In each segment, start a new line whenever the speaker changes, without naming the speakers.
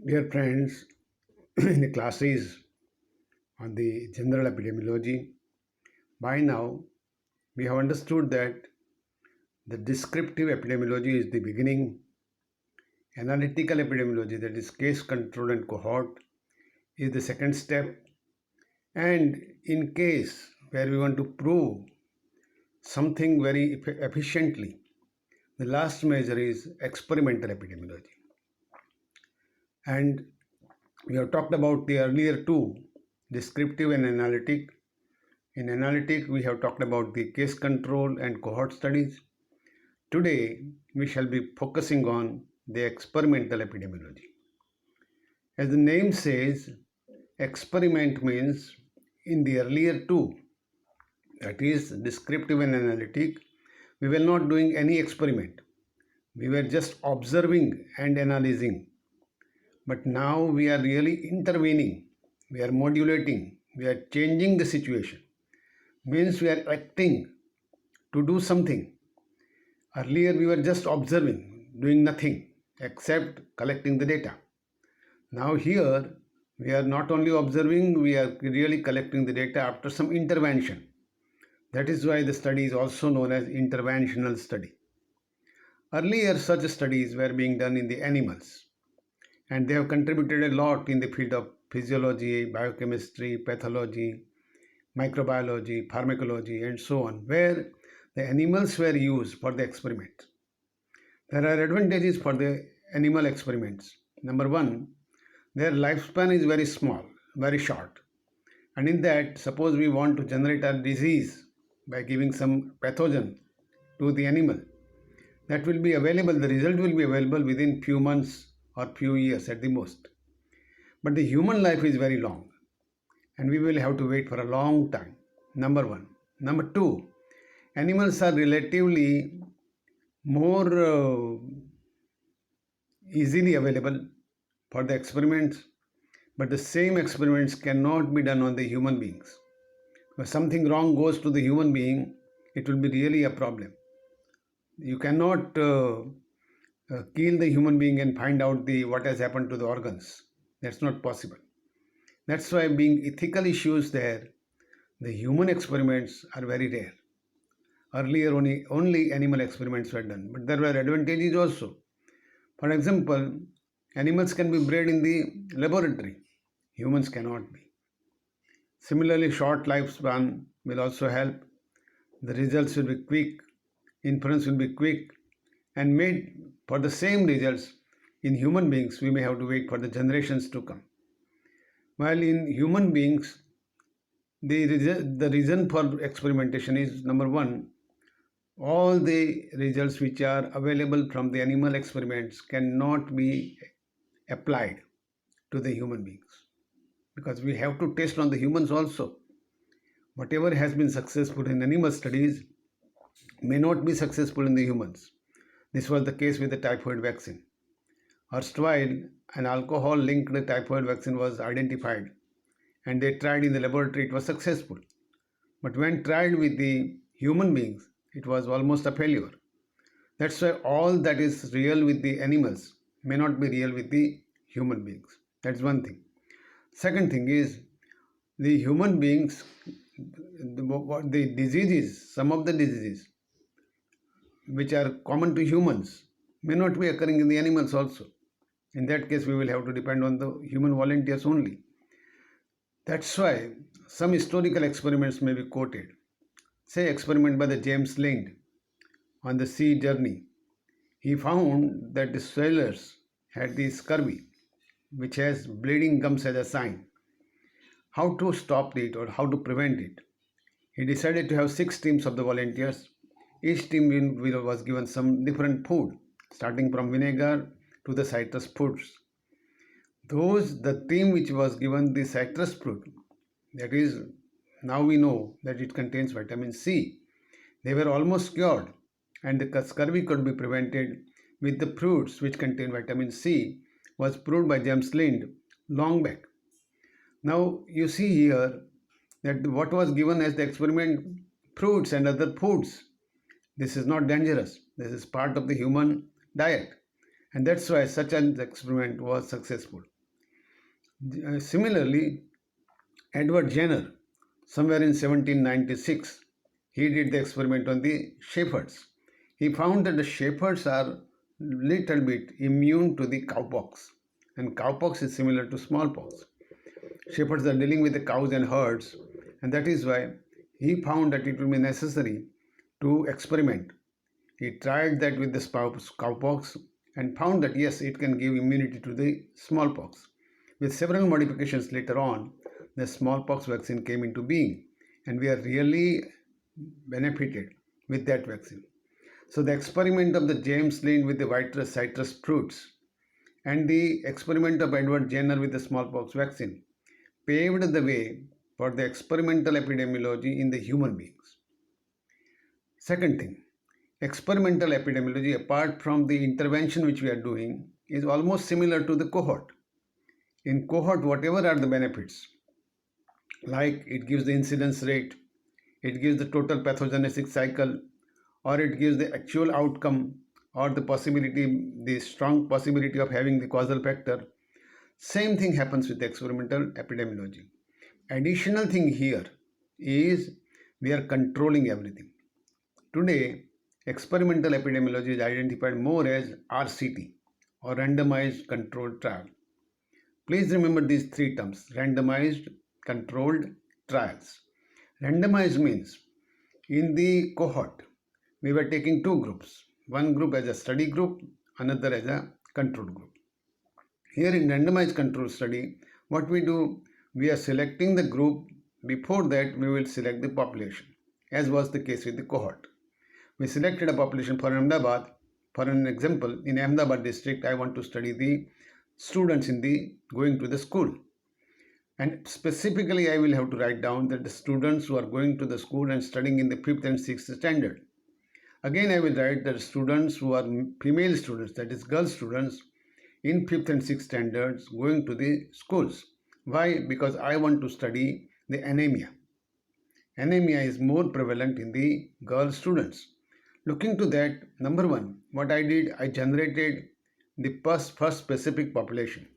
Dear friends, in the classes on the general epidemiology, by now we have understood that the descriptive epidemiology is the beginning, analytical epidemiology, that is case control and cohort, is the second step, and in case where we want to prove something very efficiently, the last measure is experimental epidemiology. And we have talked about the earlier two, descriptive and analytic. In analytic, we have talked about the case control and cohort studies. Today, we shall be focusing on the experimental epidemiology. As the name says, experiment means in the earlier two, that is descriptive and analytic, we were not doing any experiment. We were just observing and analyzing. But now we are really intervening, we are modulating, we are changing the situation. Means we are acting to do something. Earlier we were just observing, doing nothing except collecting the data. Now here we are not only observing, we are really collecting the data after some intervention. That is why the study is also known as interventional study. Earlier such studies were being done in the animals, and they have contributed a lot in the field of physiology, biochemistry, pathology, microbiology, pharmacology, and so on, where the animals were used for the experiment. There are advantages for the animal experiments. Number one, their lifespan is very small, very short. And in that, suppose we want to generate a disease by giving some pathogen to the animal, that will be available, the result will be available within few months or few years at the most. But the human life is very long, and we will have to wait for a long time. Number one. Number two, animals are relatively more easily available for the experiments, but the same experiments cannot be done on the human beings. If something wrong goes to the human being, it will be really a problem. You cannot kill the human being and find out what has happened to the organs. That's not possible. That's why, being ethical issues there, the human experiments are very rare. Earlier, only animal experiments were done, but there were advantages also. For example, animals can be bred in the laboratory, humans cannot be. Similarly, short lifespan will also help. The results will be quick, inference will be quick, and made for the same results in human beings, we may have to wait for the generations to come. While in human beings, the reason for experimentation is number one, all the results which are available from the animal experiments cannot be applied to the human beings, because we have to test on the humans also. Whatever has been successful in animal studies may not be successful in the humans. This was the case with the typhoid vaccine. Erstwhile, an alcohol linked typhoid vaccine was identified, and they tried in the laboratory, it was successful. But when tried with the human beings, it was almost a failure. That's why all that is real with the animals may not be real with the human beings. That's one thing. Second thing is, the human beings, the diseases, some of the diseases which are common to humans may not be occurring in the animals also. In that case, we will have to depend on the human volunteers only. That's why some historical experiments may be quoted. Say, experiment by the James Lind on the sea journey. He found that the sailors had the scurvy, which has bleeding gums as a sign. How to stop it or how to prevent it? He decided to have 6 teams of the volunteers. Each team was given some different food, starting from vinegar to the citrus fruits. The team which was given the citrus fruit, that is, now we know that it contains vitamin C, they were almost cured, and the scurvy could be prevented with the fruits which contain vitamin C, was proved by James Lind long back. Now you see here that what was given as the experiment, fruits and other foods, this is not dangerous. This is part of the human diet. And that's why such an experiment was successful. Similarly, Edward Jenner, somewhere in 1796, he did the experiment on the shepherds. He found that the shepherds are little bit immune to the cowpox, and cowpox is similar to smallpox. Shepherds are dealing with the cows and herds, and that is why he found that it will be necessary to experiment. He tried that with the cowpox and found that yes, it can give immunity to the smallpox. With several modifications later on, the smallpox vaccine came into being, and we are really benefited with that vaccine. So the experiment of the James Lind with the white citrus fruits and the experiment of Edward Jenner with the smallpox vaccine paved the way for the experimental epidemiology in the human beings. Second thing, experimental epidemiology, apart from the intervention which we are doing, is almost similar to the cohort. In cohort, whatever are the benefits, like it gives the incidence rate, it gives the total pathogenesis cycle, or it gives the actual outcome, or the possibility, the strong possibility of having the causal factor. Same thing happens with experimental epidemiology. Additional thing here is we are controlling everything. Today, experimental epidemiology is identified more as RCT, or randomized controlled trial. Please remember these three terms: randomized controlled trials. Randomized means in the cohort we were taking two groups, one group as a study group, another as a control group. Here in randomized control study, what we do, we are selecting the group. Before that, we will select the population, as was the case with the cohort. We selected a population for Ahmedabad. For an example, in Ahmedabad district, I want to study the students in the going to the school. And specifically, I will have to write down that the students who are going to the school and studying in the 5th and 6th standard. Again, I will write that students who are female students, that is girl students, in 5th and 6th standards going to the schools. Why? Because I want to study the anemia. Anemia is more prevalent in the girl students. Looking to that, number one, what I did, I generated the first specific population,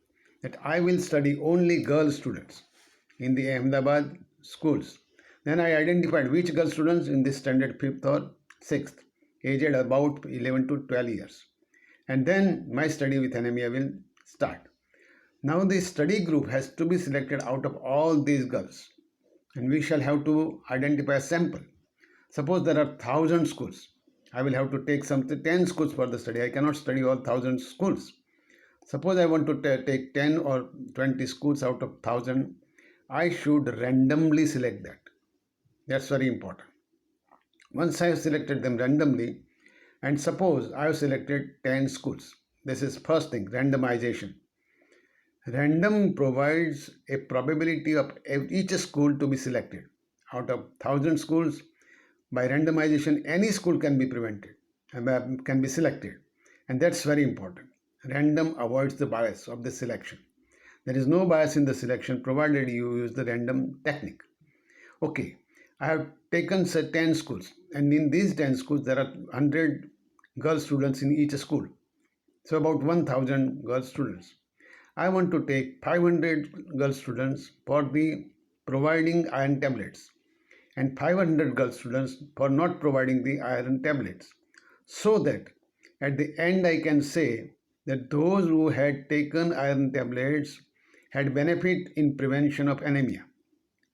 that I will study only girl students in the Ahmedabad schools. Then I identified which girl students in the standard 5th or 6th, aged about 11 to 12 years. And then my study with anemia will start. Now the study group has to be selected out of all these girls, and we shall have to identify a sample. Suppose there are 1,000 schools. I will have to take some 10 schools for the study. I cannot study all 1,000 schools. Suppose I want to take 10 or 20 schools out of 1,000. I should randomly select that. That's very important. Once I have selected them randomly, and suppose I have selected 10 schools. This is first thing, randomization. Random provides a probability of each school to be selected. Out of 1,000 schools, by randomization, any school can be can be selected. And that's very important. Random avoids the bias of the selection. There is no bias in the selection provided you use the random technique. Okay, I have taken say 10 schools, and in these 10 schools there are 100 girl students in each school. So about 1,000 girl students. I want to take 500 girl students for the providing iron tablets and 500 girl students for not providing the iron tablets, so that at the end I can say that those who had taken iron tablets had benefit in prevention of anemia,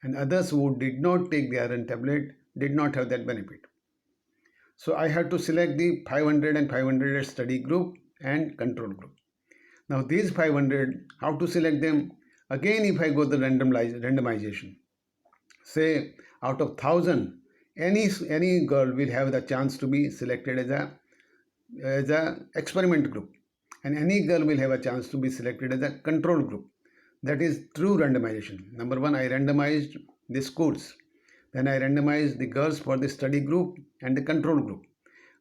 and others who did not take the iron tablet did not have that benefit. So I had to select the 500 and 500 study group and control group. Now these 500, how to select them? Again, if I go the randomization, say out of 1,000, any girl will have the chance to be selected as a experiment group, and any girl will have a chance to be selected as a control group. That is true randomization. Number one, I randomized the schools. Then I randomized the girls for the study group and the control group.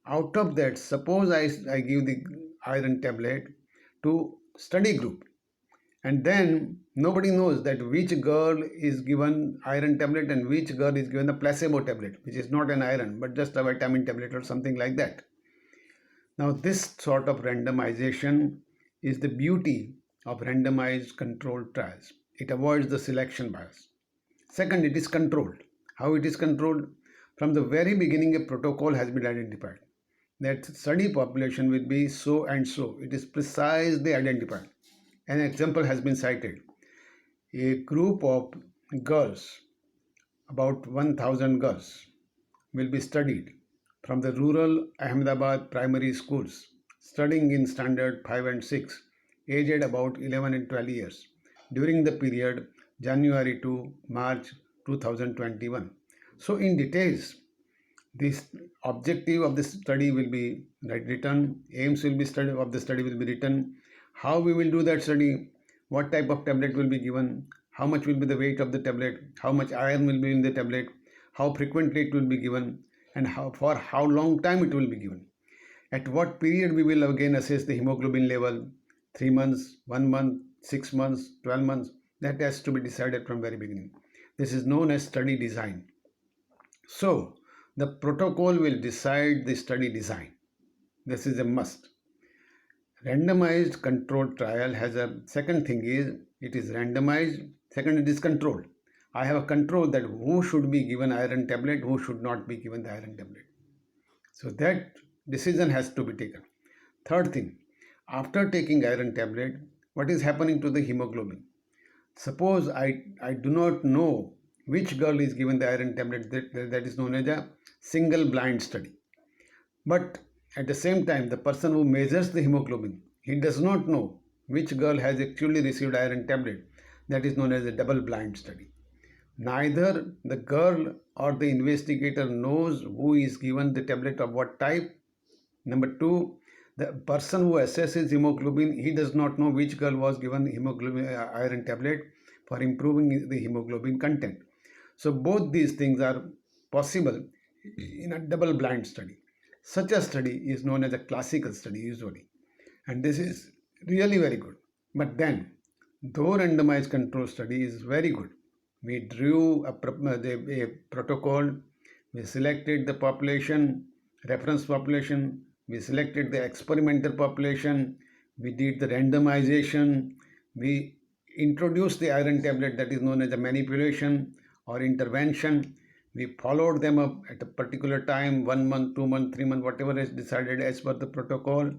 Out of that, suppose I give the iron tablet to study group, and then nobody knows that which girl is given iron tablet and which girl is given a placebo tablet, which is not an iron but just a vitamin tablet or something like that. Now, this sort of randomization is the beauty of randomized controlled trials. It avoids the selection bias. Second, it is controlled. How it is controlled? From the very beginning, a protocol has been identified. That study population will be so and so. It is precisely identified. An example has been cited. A group of girls, about 1000 girls, will be studied from the rural Ahmedabad primary schools, studying in standard 5 and 6, aged about 11 and 12 years, during the period January to March 2021. So, in details, this objective of the study will be written, aims will be study of the study will be written, how we will do that study, what type of tablet will be given, how much will be the weight of the tablet, how much iron will be in the tablet, how frequently it will be given, and for how long time it will be given. At what period we will again assess the hemoglobin level, 3 months, 1 month, 6 months, 12 months, that has to be decided from very beginning. This is known as study design. So, the protocol will decide the study design. This is a must. Randomized controlled trial has a second thing is it is randomized, second it is controlled. I have a control that who should be given iron tablet, who should not be given the iron tablet. So that decision has to be taken. Third thing, after taking iron tablet, what is happening to the hemoglobin? Suppose I do not know which girl is given the iron tablet, that is known as a single blind study. But at the same time, the person who measures the hemoglobin, he does not know which girl has actually received iron tablet, that is known as a double blind study. Neither the girl or the investigator knows who is given the tablet of what type. Number two, the person who assesses hemoglobin, he does not know which girl was given hemoglobin iron tablet for improving the hemoglobin content. So both these things are possible in a double blind study. Such a study is known as a classical study usually, and this is really very good. But then, though randomized control study is very good, we drew a protocol, we selected the population, reference population, we selected the experimental population, we did the randomization, we introduced the iron tablet, that is known as a manipulation or intervention. We followed them up at a particular time, 1 month, 2 months, 3 months, whatever is decided as per the protocol.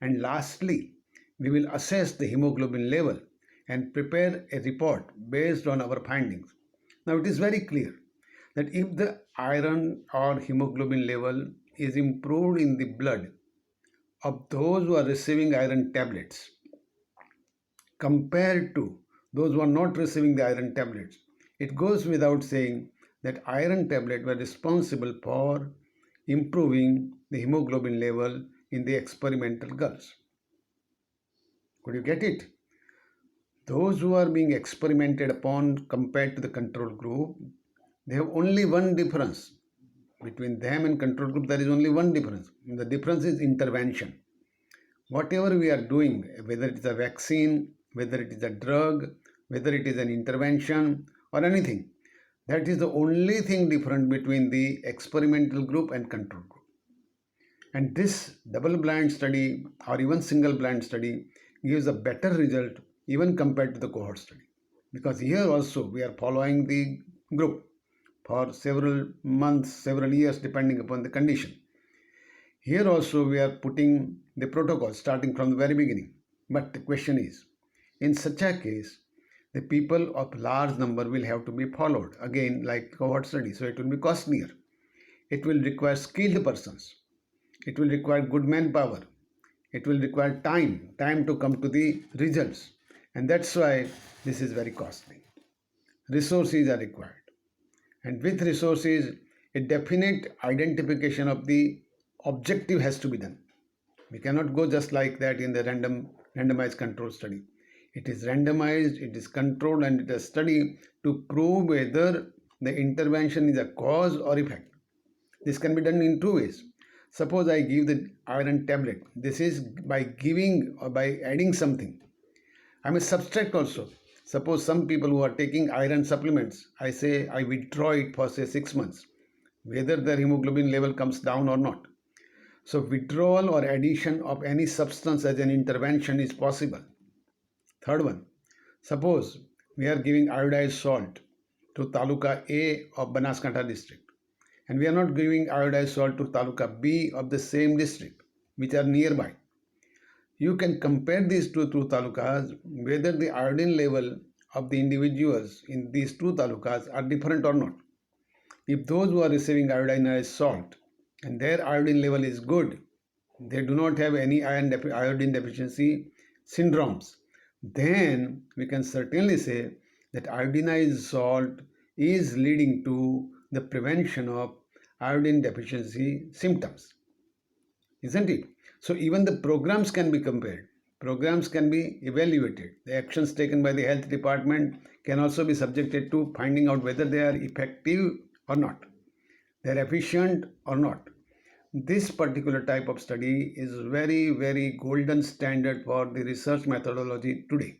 And lastly, we will assess the hemoglobin level and prepare a report based on our findings. Now it is very clear that if the iron or hemoglobin level is improved in the blood of those who are receiving iron tablets compared to those who are not receiving the iron tablets, it goes without saying that iron tablets were responsible for improving the hemoglobin level in the experimental girls. Could you get it? Those who are being experimented upon compared to the control group, they have only one difference. Between them and control group, there is only one difference. The difference is intervention. Whatever we are doing, whether it is a vaccine, whether it is a drug, whether it is an intervention or anything, that is the only thing different between the experimental group and control group. And this double blind study or even single blind study gives a better result even compared to the cohort study. Because here also we are following the group for several months, several years depending upon the condition. Here also we are putting the protocol starting from the very beginning. But the question is, in such a case, the people of large number will have to be followed, again like cohort study, so it will be costlier. It will require skilled persons. It will require good manpower. It will require time to come to the results. And that's why this is very costly. Resources are required. And with resources, a definite identification of the objective has to be done. We cannot go just like that in the randomized control study. It is randomized, it is controlled, and it is study to prove whether the intervention is a cause or effect. This can be done in two ways. Suppose I give the iron tablet. This is by giving or by adding something. I may subtract also. Suppose some people who are taking iron supplements, I say I withdraw it for say 6 months, whether their hemoglobin level comes down or not. So withdrawal or addition of any substance as an intervention is possible. Third one, suppose we are giving iodized salt to Taluka A of Banaskantha district, and we are not giving iodized salt to Taluka B of the same district, which are nearby. You can compare these two talukas whether the iodine level of the individuals in these two talukas are different or not. If those who are receiving iodinized salt and their iodine level is good, they do not have any iodine deficiency syndromes, then we can certainly say that iodinized salt is leading to the prevention of iodine deficiency symptoms, isn't it? So even the programs can be compared. Programs can be evaluated. The actions taken by the health department can also be subjected to finding out whether they are effective or not, they are efficient or not. This particular type of study is very, very golden standard for the research methodology today.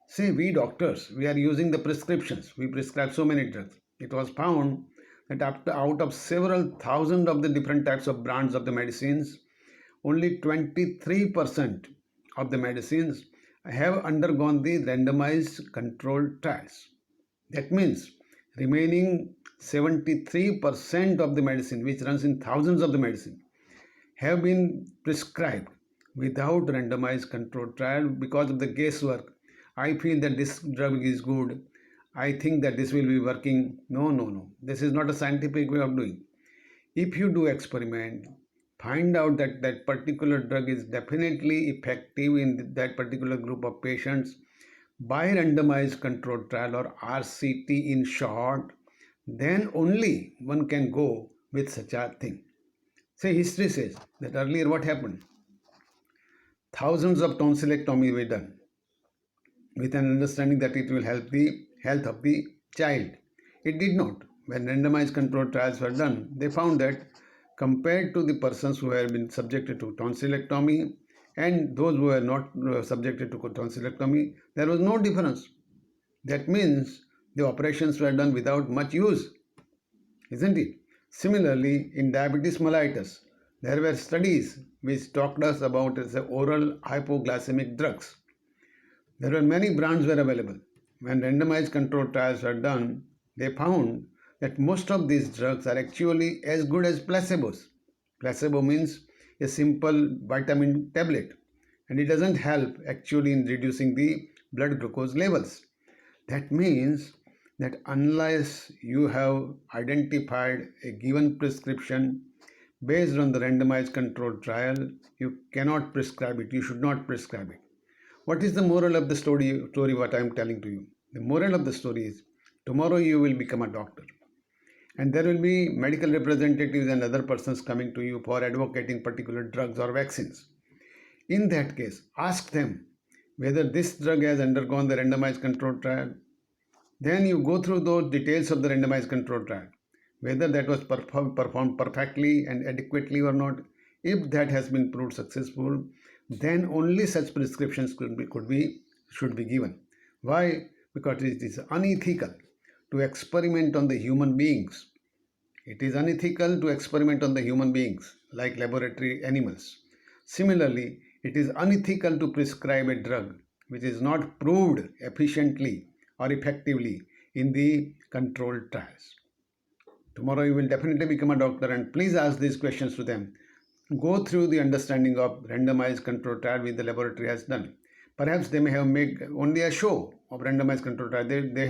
See, we doctors, we are using the prescriptions. We prescribe so many drugs. It was found that out of several thousand of the different types of brands of the medicines, only 23% of the medicines have undergone the randomized controlled trials. That means remaining 73% of the medicine, which runs in thousands of the medicine, have been prescribed without randomized controlled trial because of the guesswork. I feel that this drug is good. I think that this will be working. No, no, no. This is not a scientific way of doing. If you do experiment, find out that that particular drug is definitely effective in that particular group of patients by randomized controlled trial or RCT in short, then only one can go with such a thing. Say history says that earlier what happened? Thousands of tonsillectomy were done with an understanding that it will help the health of the child. It did not. When randomized controlled trials were done, they found that compared to the persons who have been subjected to tonsillectomy and those who were not subjected to tonsillectomy, there was no difference. That means the operations were done without much use, isn't it? Similarly, in diabetes mellitus, there were studies which talked us about as oral hypoglycemic drugs. There were many brands were available. When randomized controlled trials were done, they found that most of these drugs are actually as good as placebos. Placebo means a simple vitamin tablet, and it doesn't help actually in reducing the blood glucose levels. That means that unless you have identified a given prescription based on the randomized controlled trial, you cannot prescribe it. You should not prescribe it. What is the moral of the story what I am telling to you? The moral of the story is tomorrow you will become a doctor, and there will be medical representatives and other persons coming to you for advocating particular drugs or vaccines. In that case, ask them whether this drug has undergone the randomized controlled trial. Then you go through those details of the randomized controlled trial, whether that was performed perfectly and adequately or not. If that has been proved successful, then only such prescriptions should be given. Why? Because it is unethical to experiment on the human beings. It is unethical to experiment on the human beings like laboratory animals. Similarly, it is unethical to prescribe a drug which is not proved efficiently or effectively in the controlled trials. Tomorrow you will definitely become a doctor, and please ask these questions to them. Go through the understanding of randomized controlled trial which the laboratory has done. Perhaps they may have made only a show of randomized controlled trial. They may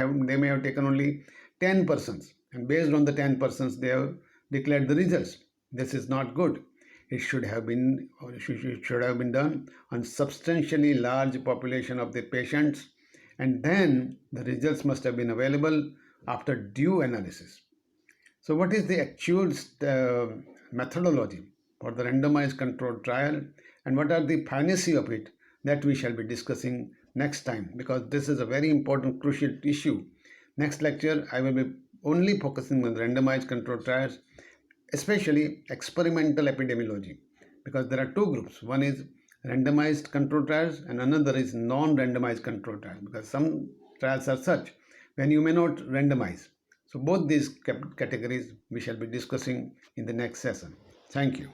have taken only 10 persons, and based on the 10 persons they have declared the results. This is not good. It should have been done on substantially large population of the patients, and then the results must have been available after due analysis. So what is the actual methodology for the randomized controlled trial, and what are the primacy of it, that we shall be discussing next time, because this is a very important crucial issue. Next lecture I will be only focusing on randomized controlled trials, especially experimental epidemiology, because there are two groups. One is randomized controlled trials and another is non-randomized controlled trials, because some trials are such when you may not randomize. So both these categories we shall be discussing in the next session. Thank you.